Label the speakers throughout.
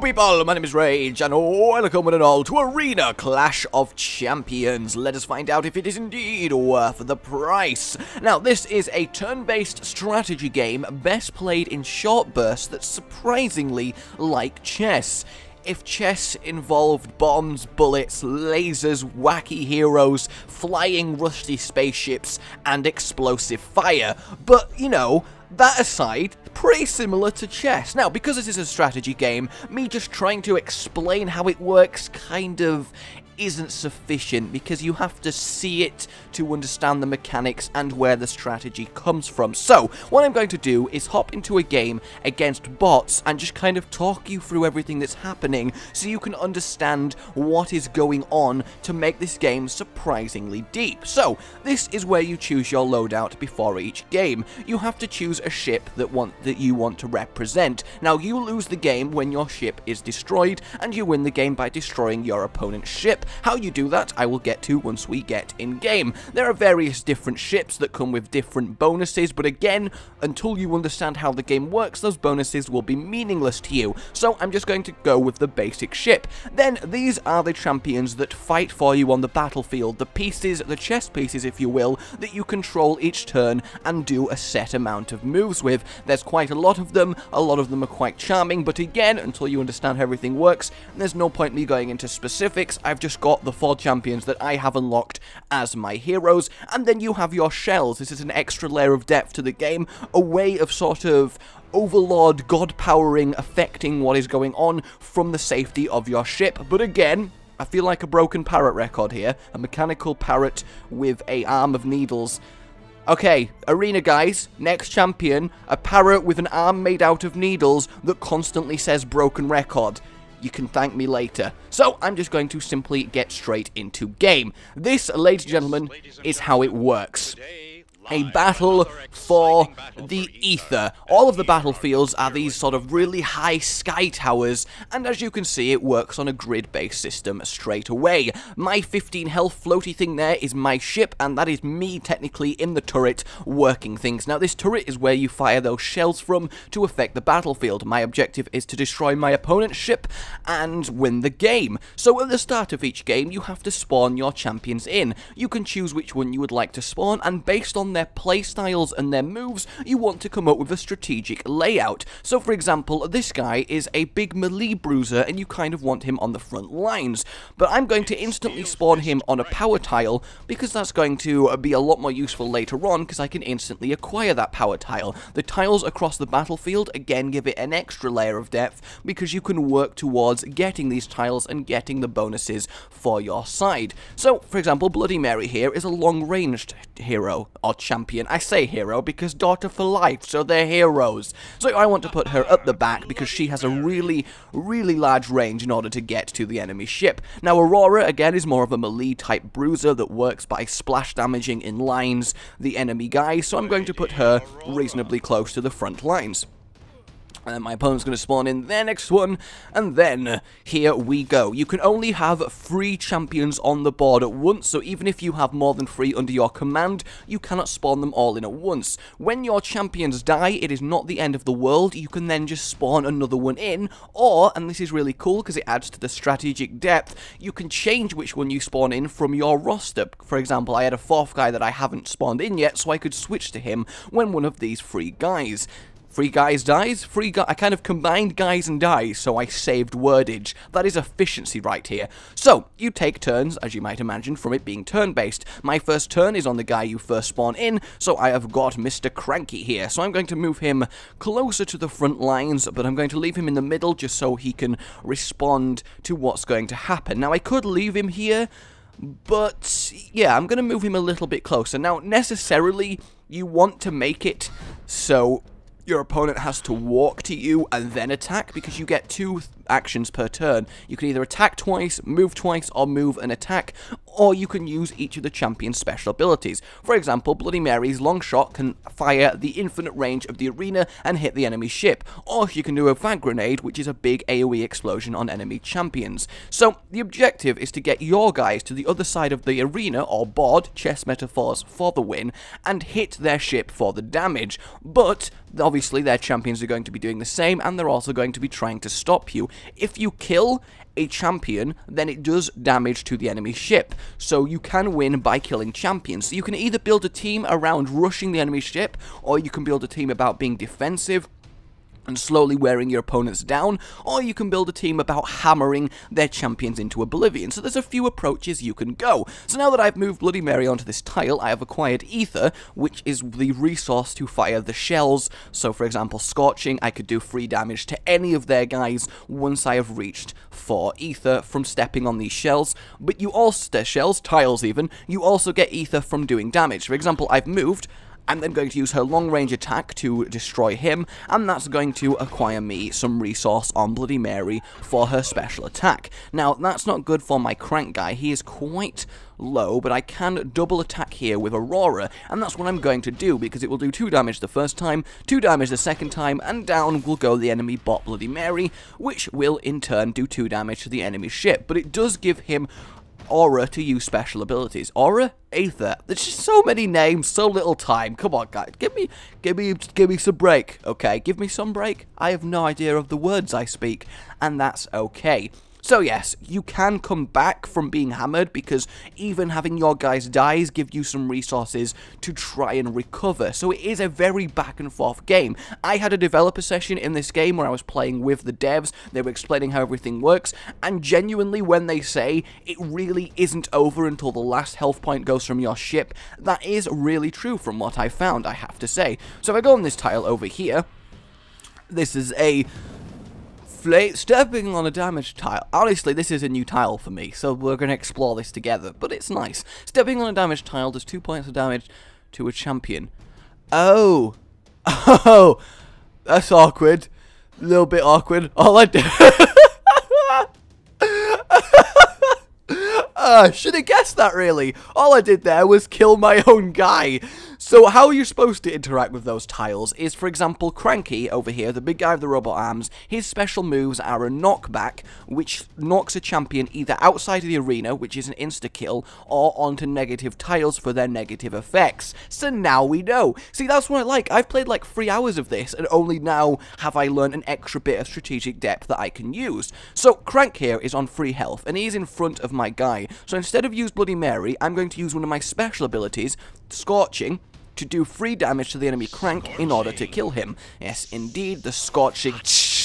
Speaker 1: people, my name is Rage, and welcome one and all to Arena Clash of Champions. Let us find out if it is indeed worth the price. Now, this is a turn-based strategy game best played in short bursts that's surprisingly like chess. If chess involved bombs, bullets, lasers, wacky heroes, flying rusty spaceships, and explosive fire. But, you know, that aside, pretty similar to chess. Now, because this is a strategy game, me just trying to explain how it works kind of isn't sufficient, because you have to see it to understand the mechanics and where the strategy comes from. So, what I'm going to do is hop into a game against bots and just kind of talk you through everything that's happening so you can understand what is going on to make this game surprisingly deep. So, this is where you choose your loadout before each game. You have to choose a ship that you want to represent. Now, you lose the game when your ship is destroyed, and you win the game by destroying your opponent's ship. How you do that, I will get to once we get in-game. There are various different ships that come with different bonuses, but again, until you understand how the game works, those bonuses will be meaningless to you. So I'm just going to go with the basic ship. Then, these are the champions that fight for you on the battlefield, the pieces, the chess pieces if you will, that you control each turn and do a set amount of moves with. There's quite a lot of them are quite charming, but again, until you understand how everything works, there's no point me going into specifics. I've just got the 4 champions that I have unlocked as my heroes, and then you have your shells. This is an extra layer of depth to the game, a way of sort of overlord, god-powering, affecting what is going on from the safety of your ship. But again, I feel like a broken parrot record here, a mechanical parrot with a arm of needles. Okay, Arena guys, next champion, a parrot with an arm made out of needles that constantly says broken record. You can thank me later. So, I'm just going to simply get straight into game. This, ladies and gentlemen, is how it works. A battle for the ATHER. All of the battlefields are these sort of really high sky towers, and as you can see, it works on a grid-based system straight away. My 15 health floaty thing there is my ship, and that is me technically in the turret working things. Now, this turret is where you fire those shells from to affect the battlefield. My objective is to destroy my opponent's ship and win the game. So at the start of each game, you have to spawn your champions in. You can choose which one you would like to spawn, and based on their playstyles and their moves, you want to come up with a strategic layout. So for example, this guy is a big melee bruiser and you kind of want him on the front lines, but I'm going to instantly spawn him on a power tile because that's going to be a lot more useful later on because I can instantly acquire that power tile. The tiles across the battlefield again give it an extra layer of depth because you can work towards getting these tiles and getting the bonuses for your side. So for example, Bloody Mary here is a long-ranged hero or champion. I say hero because daughter for life, so they're heroes. So I want to put her at the back because she has a really large range in order to get to the enemy ship. Now Aurora again is more of a melee type bruiser that works by splash damaging in lines the enemy guys, so I'm going to put her reasonably close to the front lines. And my opponent's going to spawn in their next one, and then here we go. You can only have 3 champions on the board at once, so even if you have more than 3 under your command, you cannot spawn them all in at once. When your champions die, it is not the end of the world. You can then just spawn another one in, or, and this is really cool because it adds to the strategic depth, you can change which one you spawn in from your roster. For example, I had a 4th guy that I haven't spawned in yet, so I could switch to him when one of these 3 guys. 3 guys dies, I kind of combined guys and dies, so I saved wordage. That is efficiency right here. So, you take turns, as you might imagine, from it being turn-based. My first turn is on the guy you first spawn in, so I have got Mr. Cranky here. So I'm going to move him closer to the front lines, but I'm going to leave him in the middle just so he can respond to what's going to happen. Now, I could leave him here, but yeah, I'm going to move him a little bit closer. Now, necessarily, you want to make it so your opponent has to walk to you and then attack, because you get 2 actions per turn. You can either attack twice, or move and attack, or you can use each of the champion's special abilities. For example, Bloody Mary's long shot can fire the infinite range of the arena and hit the enemy ship, or you can do a frag grenade, which is a big AoE explosion on enemy champions. So the objective is to get your guys to the other side of the arena, or board, chess metaphors for the win, and hit their ship for the damage. But obviously their champions are going to be doing the same, and they're also going to be trying to stop you. if you kill a champion, then it does damage to the enemy ship. So you can win by killing champions. So you can either build a team around rushing the enemy ship, or you can build a team about being defensive and slowly wearing your opponents down, or you can build a team about hammering their champions into oblivion. So there's a few approaches you can go. So now that I've moved Bloody Mary onto this tile, I have acquired Ether, which is the resource to fire the shells. So for example, Scorching, I could do free damage to any of their guys once I have reached 4 Ether from stepping on these shells. But you also, tiles even, you also get Ether from doing damage. For example, I've moved, I'm then going to use her long-range attack to destroy him, and that's going to acquire me some resource on Bloody Mary for her special attack. Now, that's not good for my Crank guy. He is quite low, but I can double attack here with Aurora, and that's what I'm going to do, because it will do 2 damage the first time, 2 damage the second time, and down will go the enemy bot Bloody Mary, which will in turn do 2 damage to the enemy ship. But it does give him Aura to use special abilities. Aura? Aether. There's just so many names, so little time. Come on, guys. Give me some break, okay? Give me some break. I have no idea of the words I speak, and that's okay. So yes, you can come back from being hammered, because even having your guys dies give you some resources to try and recover. So it is a very back and forth game. I had a developer session in this game where I was playing with the devs. They were explaining how everything works, and genuinely when they say it really isn't over until the last health point goes from your ship, that is really true from what I found, I have to say. So if I go on this tile over here, this is a stepping on a damaged tile. Honestly, this is a new tile for me, so we're going to explore this together, but it's nice. Stepping on a damaged tile does 2 points of damage to a champion. Oh, that's awkward. A little bit awkward. All I did... should have guessed that, really. All I did there was kill my own guy. So how you're supposed to interact with those tiles is, for example, Cranky over here, the big guy with the robot arms, his special moves are a knockback, which knocks a champion either outside of the arena, which is an insta-kill, or onto negative tiles for their negative effects. So now we know. See, that's what I like. I've played like 3 hours of this, and only now have I learned an extra bit of strategic depth that I can use. So Crank here is on free health, and he's in front of my guy. So instead of use Bloody Mary, I'm going to use one of my special abilities, Scorching, to do free damage to the enemy Crank in order to kill him. Yes, indeed, the Scorching.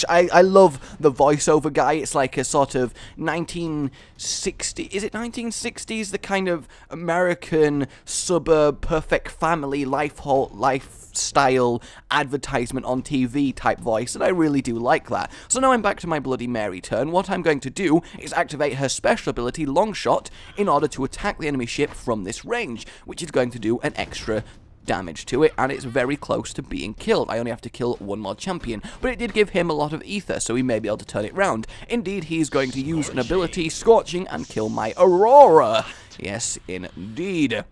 Speaker 1: I love the voiceover guy. It's like a sort of 1960... Is it 1960s? The kind of American suburb, perfect family, lifestyle advertisement on TV type voice, and I really do like that. So now I'm back to my Bloody Mary turn. What I'm going to do is activate her special ability, Long Shot, in order to attack the enemy ship from this range, which is going to do an extra damage to it, and it's very close to being killed. I only have to kill 1 more champion, but it did give him a lot of ether, so he may be able to turn it round. Indeed, he's going to use an ability, Scorching, and kill my Aurora. Yes, indeed.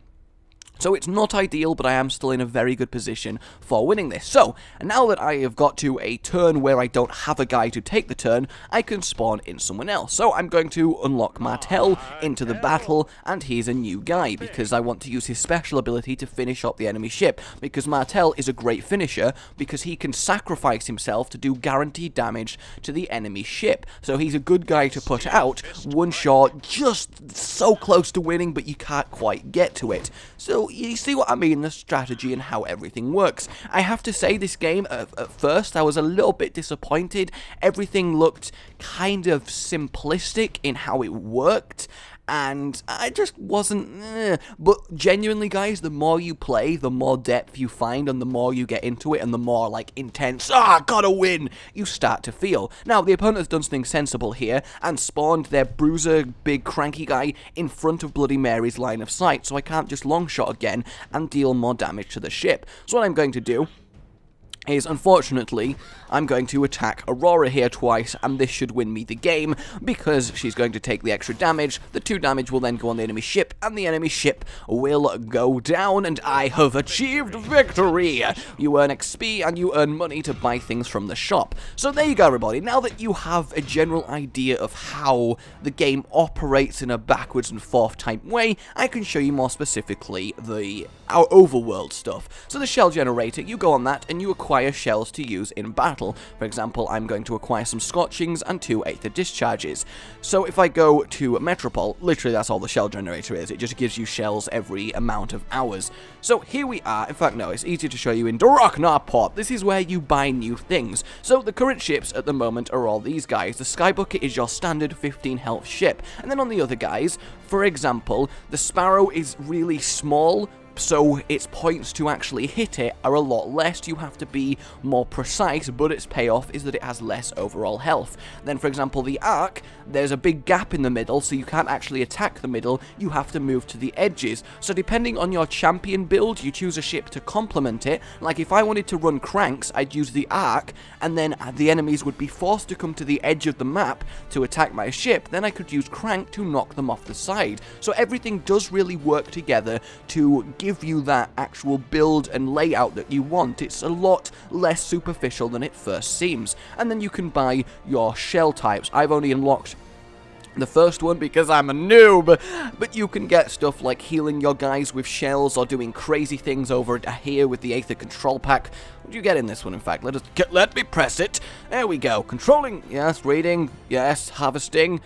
Speaker 1: So it's not ideal, but I am still in a very good position for winning this. So, now that I have got to a turn where I don't have a guy to take the turn, I can spawn in someone else. So I'm going to unlock Martel into the battle, and he's a new guy, because I want to use his special ability to finish up the enemy ship, because Martel is a great finisher, because he can sacrifice himself to do guaranteed damage to the enemy ship. So he's a good guy to put out, 1 shot, just so close to winning, but you can't quite get to it. So you see what I mean, the strategy and how everything works. I have to say, this game, at first, I was a little bit disappointed. Everything looked kind of simplistic in how it worked, and I just wasn't... But genuinely, guys, the more you play, the more depth you find, and the more you get into it, and the more, like, intense, gotta win, you start to feel. Now, the opponent has done something sensible here, and spawned their bruiser, big, cranky guy in front of Bloody Mary's line of sight, so I can't just long shot again and deal more damage to the ship. So what I'm going to do is, unfortunately, I'm going to attack Aurora here twice, and this should win me the game, because she's going to take the extra damage. The 2 damage will then go on the enemy ship, and the enemy ship will go down, and I have achieved victory! You earn XP, and you earn money to buy things from the shop. So there you go, everybody. Now that you have a general idea of how the game operates in a backwards and forth type way, I can show you more specifically our overworld stuff. So the shell generator, you go on that, and you acquire acquire shells to use in battle. For example, I'm going to acquire some Scorchings and 2 Aether Discharges. So if I go to Metropole, literally that's all the shell generator is. It just gives you shells every amount of hours. So here we are. In fact, no, it's easier to show you in Draknar Port. This is where you buy new things. So the current ships at the moment are all these guys. The Skybucket is your standard 15 health ship. And then on the other guys, for example, the Sparrow is really small, so its points to actually hit it are a lot less. You have to be more precise, but its payoff is that it has less overall health. Then, for example, the Ark, there's a big gap in the middle, so you can't actually attack the middle. You have to move to the edges. So depending on your champion build, you choose a ship to complement it. Like if I wanted to run Cranks, I'd use the Ark, and then the enemies would be forced to come to the edge of the map to attack my ship. Then I could use Crank to knock them off the side. So everything does really work together to give you that actual build and layout that you want. It's a lot less superficial than it first seems. And then you can buy your shell types. I've only unlocked the first one because I'm a noob, but you can get stuff like healing your guys with shells or doing crazy things over here with the Aether Control Pack. What do you get in this one, in fact? Let me press it. There we go. Controlling, yes. Raiding, yes. Harvesting.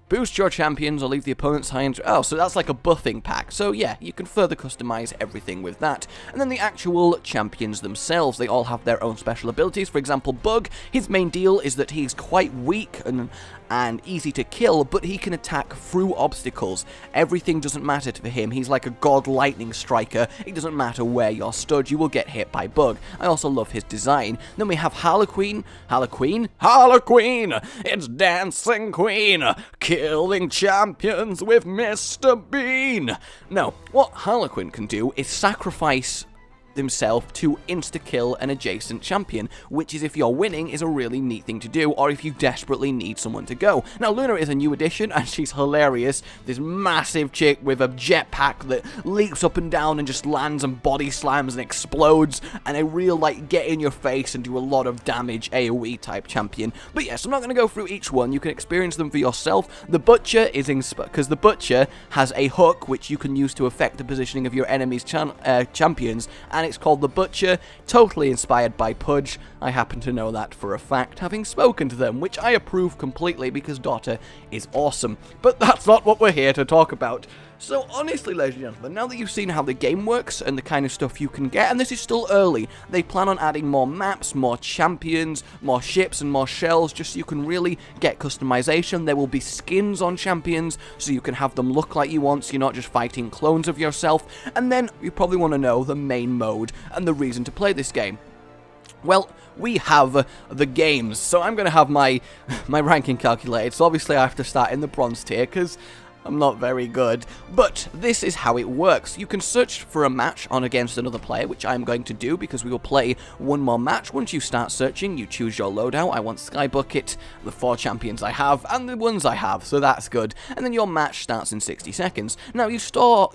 Speaker 1: Boost your champions or leave the opponent's high end. Oh, so that's like a buffing pack. So yeah, you can further customize everything with that. And then the actual champions themselves, they all have their own special abilities. For example, Bug, his main deal is that he's quite weak and easy to kill, but he can attack through obstacles. Everything doesn't matter to him. He's like a god lightning striker. It doesn't matter where you're stood, you will get hit by Bug. I also love his design. Then we have Harlequin. Harlequin? Harlequin! It's Dancing Queen! Killing champions with Mr. Bean! No, what Harlequin can do is sacrifice himself to insta-kill an adjacent champion, which is, if you're winning, is a really neat thing to do, or if you desperately need someone to go. Now, Luna is a new addition, and she's hilarious. This massive chick with a jetpack that leaps up and down and just lands and body slams and explodes, and a real, like, get in your face and do a lot of damage AoE type champion. But yes, I'm not going to go through each one. You can experience them for yourself. The Butcher is because the Butcher has a hook, which you can use to affect the positioning of your enemy's champions, and it's called the Butcher, totally inspired by Pudge. I happen to know that for a fact, having spoken to them, which I approve completely because Dota is awesome. But that's not what we're here to talk about. So honestly, ladies and gentlemen, now that you've seen how the game works and the kind of stuff you can get, and this is still early, they plan on adding more maps, more champions, more ships, and more shells, just so you can really get customization. There will be skins on champions, so you can have them look like you want, so you're not just fighting clones of yourself. And then you probably want to know the main mode and the reason to play this game. Well, we have the games, so I'm going to have my ranking calculated, so obviously I have to start in the bronze tier, because I'm not very good, but this is how it works. You can search for a match on against another player, which I'm going to do because we will play one more match. Once you start searching, you choose your loadout. I want Skybucket, the 4 champions I have, and the ones I have, so that's good. And then your match starts in 60 seconds. Now, you store,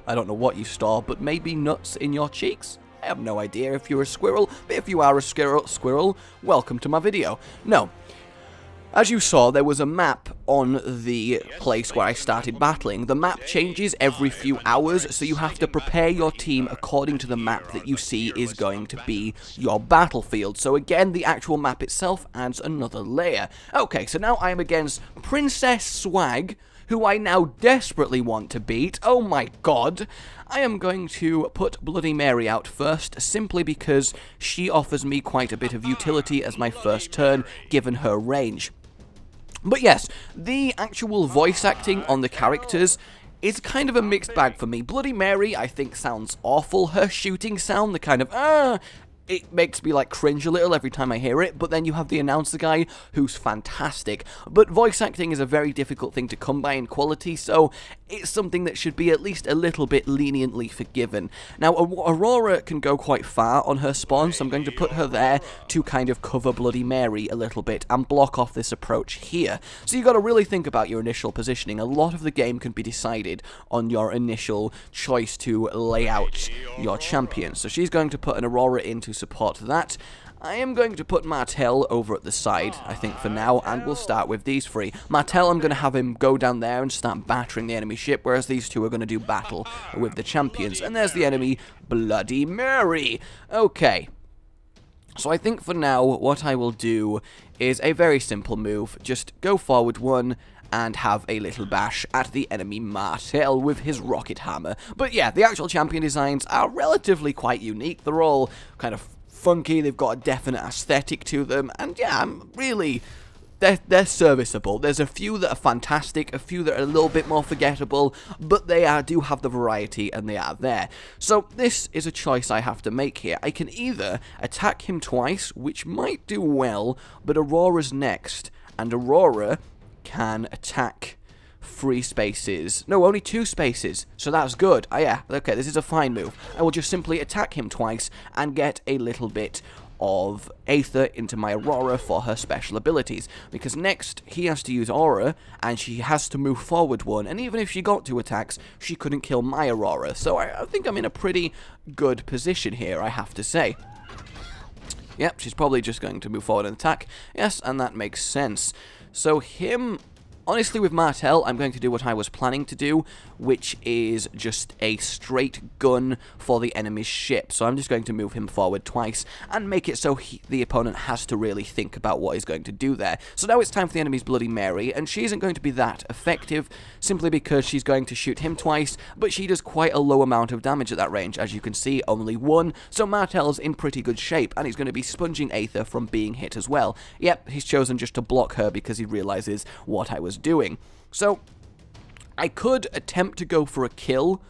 Speaker 1: I don't know what you store, but maybe nuts in your cheeks? I have no idea if you're a squirrel, but if you are a squirrel, welcome to my video. No. As you saw, there was a map on the place where I started battling. The map changes every few hours, so you have to prepare your team according to the map that you see is going to be your battlefield. So again, the actual map itself adds another layer. Okay, so now I am against Princess Swag, who I now desperately want to beat. Oh my god. I am going to put Bloody Mary out first, simply because she offers me quite a bit of utility as my first turn, given her range. But yes, the actual voice acting on the characters is kind of a mixed bag for me. Bloody Mary, I think, sounds awful. Her shooting sound, the kind of, it makes me like cringe a little every time I hear it, but then you have the announcer guy who's fantastic. But voice acting is a very difficult thing to come by in quality, so it's something that should be at least a little bit leniently forgiven. Now, Aurora can go quite far on her spawn, so I'm going to put her there to kind of cover Bloody Mary a little bit and block off this approach here. So you've got to really think about your initial positioning. A lot of the game can be decided on your initial choice to lay out your champion. So she's going to put an Aurora in to support that. I am going to put Martel over at the side, I think, for now, and we'll start with these three. Martel, I'm going to have him go down there and start battering the enemy ship, whereas these two are going to do battle with the champions. And there's the enemy, Bloody Mary. Okay. So I think for now, what I will do is a very simple move. Just go forward one and have a little bash at the enemy Martel with his rocket hammer. But yeah, the actual champion designs are relatively quite unique. They're all kind of funky, they've got a definite aesthetic to them, and yeah, really, they're serviceable. There's a few that are fantastic, a few that are a little bit more forgettable, but they do have the variety, and they are there. So this is a choice I have to make here. I can either attack him twice, which might do well, but Aurora's next, and Aurora can attack 3 spaces. No, only 2 spaces. So that's good. Yeah, okay, this is a fine move. I will just simply attack him twice and get a little bit of Aether into my Aurora for her special abilities. Because next, he has to use Aura, and she has to move forward one. And even if she got 2 attacks, she couldn't kill my Aurora. So I think I'm in a pretty good position here, I have to say. Yep, she's probably just going to move forward and attack. Yes, and that makes sense. So him, honestly with Martel, I'm going to do what I was planning to do, which is just a straight gun for the enemy's ship. So I'm just going to move him forward twice and make it so the opponent has to really think about what he's going to do there. So now it's time for the enemy's Bloody Mary, and she isn't going to be that effective, simply because she's going to shoot him twice, but she does quite a low amount of damage at that range. As you can see, only 1, so Martel's in pretty good shape, and he's going to be sponging Aether from being hit as well. Yep, he's chosen just to block her because he realizes what I was doing. So I could attempt to go for a kill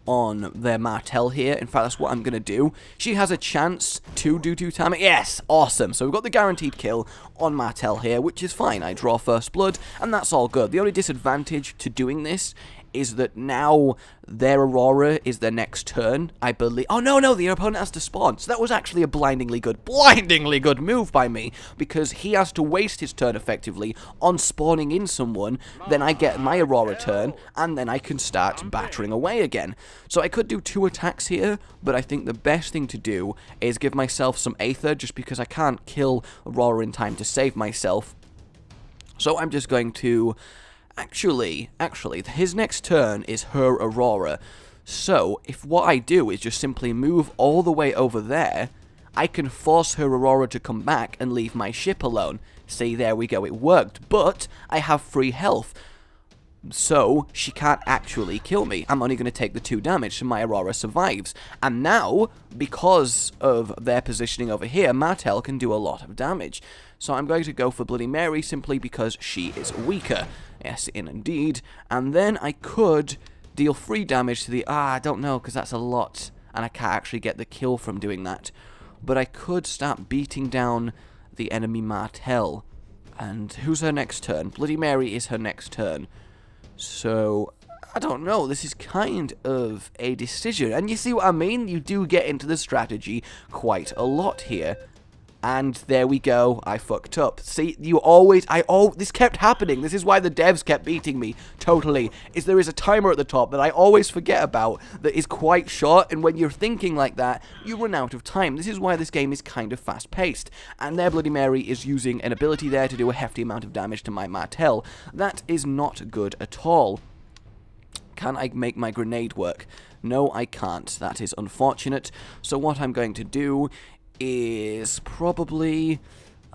Speaker 1: on their Martel here. In fact, that's what I'm going to do. She has a chance to do 2 damage. Yes, awesome. So we've got the guaranteed kill on Martel here, which is fine. I draw first blood, and that's all good. The only disadvantage to doing this is that now their Aurora is their next turn, I believe. Oh, no, the opponent has to spawn. So that was actually a blindingly good move by me, because he has to waste his turn effectively on spawning in someone, then I get my Aurora turn, and then I can start battering away again. So I could do 2 attacks here, but I think the best thing to do is give myself some Aether, just because I can't kill Aurora in time to save myself. So I'm just going to... Actually, his next turn is her Aurora. So, if what I do is just simply move all the way over there, I can force her Aurora to come back and leave my ship alone. See, there we go, it worked. But I have free health, so she can't actually kill me. I'm only going to take the 2 damage, so my Aurora survives. And now, because of their positioning over here, Martel can do a lot of damage. So I'm going to go for Bloody Mary simply because she is weaker. Yes, indeed. And then I could deal 3 damage to the... I don't know, because that's a lot, and I can't actually get the kill from doing that. But I could start beating down the enemy Martel. And who's her next turn? Bloody Mary is her next turn. So, I don't know, this is kind of a decision. And you see what I mean? You do get into the strategy quite a lot here. And there we go, I fucked up. See, this kept happening. This is why the devs kept beating me, totally. Is there is a timer at the top that I always forget about that is quite short, and when you're thinking like that, you run out of time. This is why this game is kind of fast-paced. And their Bloody Mary is using an ability there to do a hefty amount of damage to my Martel. That is not good at all. Can I make my grenade work? No, I can't. That is unfortunate. So what I'm going to do is probably...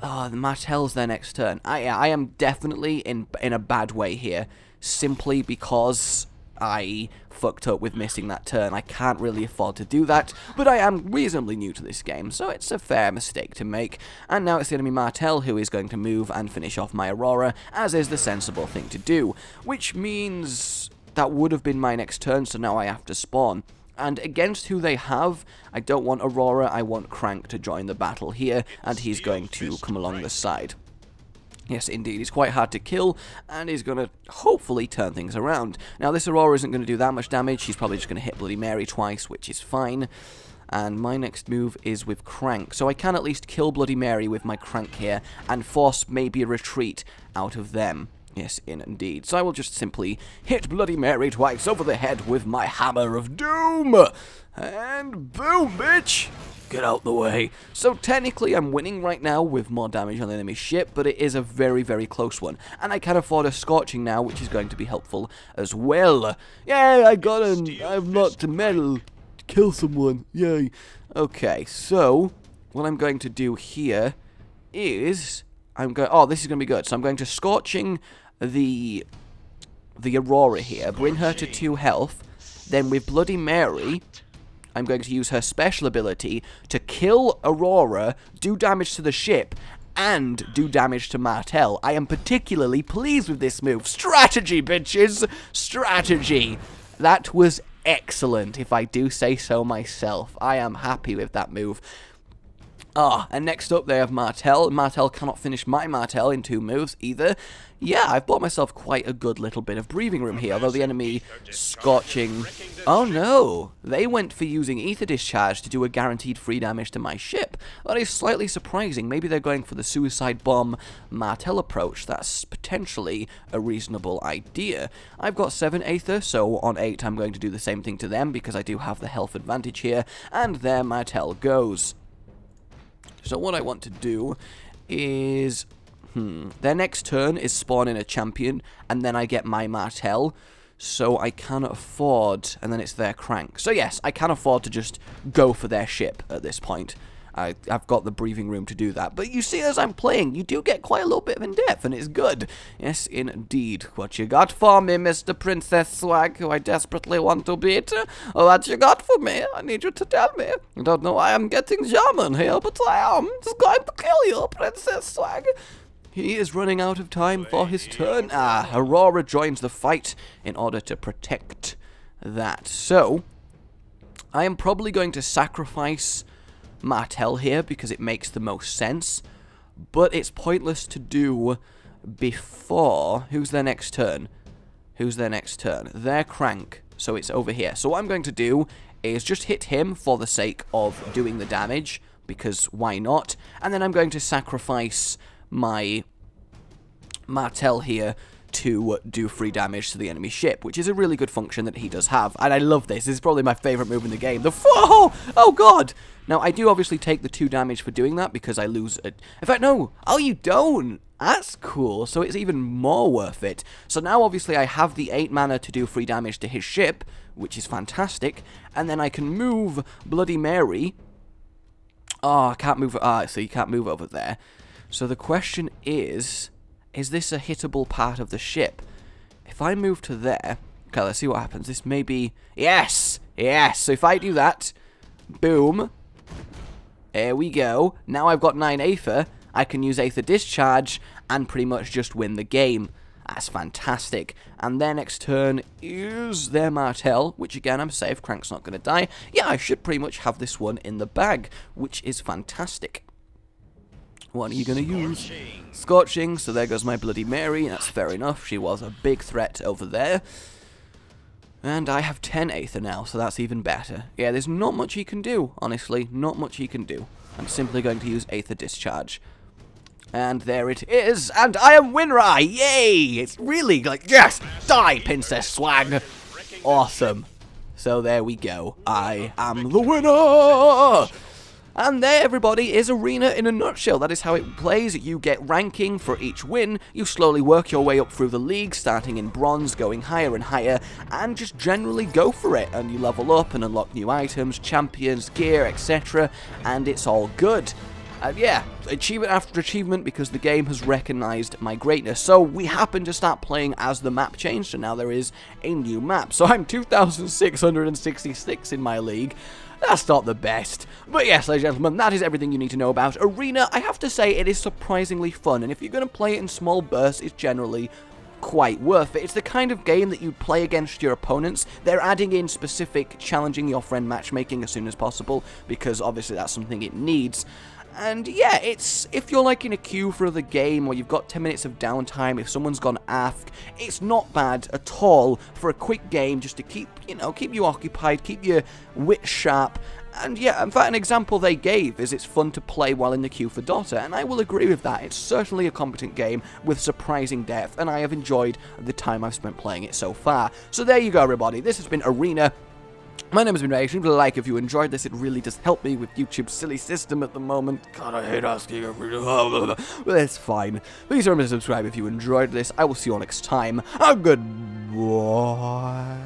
Speaker 1: the Martel's their next turn. I am definitely in a bad way here, simply because I fucked up with missing that turn. I can't really afford to do that, but I am reasonably new to this game, so it's a fair mistake to make. And now it's the enemy Martel who is going to move and finish off my Aurora, as is the sensible thing to do, which means that would have been my next turn, so now I have to spawn. And against who they have, I don't want Aurora, I want Crank to join the battle here, and he's going to come along the side. Yes, indeed, he's quite hard to kill, and he's going to hopefully turn things around. Now, this Aurora isn't going to do that much damage, he's probably just going to hit Bloody Mary twice, which is fine. And my next move is with Crank, so I can at least kill Bloody Mary with my Crank here, and force maybe a retreat out of them. Yes, indeed. So I will just simply hit Bloody Mary twice over the head with my Hammer of Doom. And boom, bitch! Get out the way. So technically I'm winning right now with more damage on the enemy ship, but it is a very, very close one. And I can afford a scorching now, which is going to be helpful as well. Yay, I've knocked a medal. Kill someone. Yay. Okay, so what I'm going to do here is oh, this is going to be good. So I'm going to scorching the Aurora here, bring her to 2 health. Then with Bloody Mary, I'm going to use her special ability to kill Aurora, do damage to the ship, and do damage to Martel. I am particularly pleased with this move. Strategy, bitches! Strategy! That was excellent, if I do say so myself. I am happy with that move. And next up they have Martel. Martel cannot finish my Martel in 2 moves either. Yeah, I've bought myself quite a good little bit of breathing room here, although the enemy scorching... Oh no! They went for using Ether Discharge to do a guaranteed free damage to my ship. That is slightly surprising. Maybe they're going for the Suicide Bomb Martel approach. That's potentially a reasonable idea. I've got 7 Aether, so on 8 I'm going to do the same thing to them because I do have the health advantage here, and there Martel goes. So what I want to do is... their next turn is spawning a champion, and then I get my Martel, so I can afford... And then it's their crank. So yes, I can afford to just go for their ship at this point. I've got the breathing room to do that. But you see, as I'm playing, you do get quite a little bit of in-depth, and it's good. Yes, indeed. What you got for me, Mr. Princess Swag, who I desperately want to beat? Oh, what you got for me? I need you to tell me. I don't know why I'm getting German here, but I am just going to kill you, Princess Swag. He is running out of time for his turn. Aurora joins the fight in order to protect that. So, I am probably going to sacrifice Martel here because it makes the most sense, but it's pointless to do before... Who's their next turn? Who's their next turn? Their crank, so it's over here. So what I'm going to do is just hit him for the sake of doing the damage, because why not? And then I'm going to sacrifice my Martel here to do free damage to the enemy ship, which is a really good function that he does have, and I love this. This is probably my favourite move in the game. Oh god! Now, I do obviously take the 2 damage for doing that, because I lose it. In fact, no! Oh, you don't! That's cool, so it's even more worth it. So now, obviously, I have the 8 mana to do free damage to his ship, which is fantastic, and then I can move Bloody Mary. Oh, I can't move... so you can't move over there. So the question is this a hittable part of the ship? If I move to there... Okay, let's see what happens. This may be... Yes! Yes! So if I do that... Boom. There we go. Now I've got 9 Aether. I can use Aether Discharge and pretty much just win the game. That's fantastic. And their next turn is their Martel, which again, I'm safe. Crank's not going to die. Yeah, I should pretty much have this one in the bag, which is fantastic. What are you going to use? Scorching, so there goes my Bloody Mary. That's fair enough. She was a big threat over there. And I have 10 Aether now, so that's even better. Yeah, there's not much he can do, honestly. Not much he can do. I'm simply going to use Aether Discharge. And there it is, and I am Winrai! Yay! It's really like, yes! Die, Princess Swag! Awesome. So there we go. I am the winner! And there, everybody, is Aerena in a nutshell. That is how it plays. You get ranking for each win. You slowly work your way up through the league, starting in bronze, going higher and higher, and just generally go for it. And you level up and unlock new items, champions, gear, etc. And it's all good. Yeah, achievement after achievement because the game has recognized my greatness. So we happen to start playing as the map changed, so now there is a new map. So I'm 2,666 in my league. That's not the best. But yes, ladies and gentlemen, that is everything you need to know about Aerena. I have to say, it is surprisingly fun, and if you're going to play it in small bursts, it's generally quite worth it. It's the kind of game that you play against your opponents. They're adding in specific challenging your friend matchmaking as soon as possible, because obviously that's something it needs. And yeah, it's, if you're like in a queue for the game, or you've got 10 minutes of downtime, if someone's gone aft, it's not bad at all for a quick game just to keep, keep you occupied, keep your wit sharp. And yeah, in fact, an example they gave is it's fun to play while in the queue for Dota, and I will agree with that. It's certainly a competent game with surprising depth, and I have enjoyed the time I've spent playing it so far. So there you go, everybody. This has been Aerena. My name has been Rage. Leave a like if you enjoyed this. It really does help me with YouTube's silly system at the moment. God, I hate asking everything. Well, it's fine. Please remember to subscribe if you enjoyed this. I will see you all next time. Goodbye.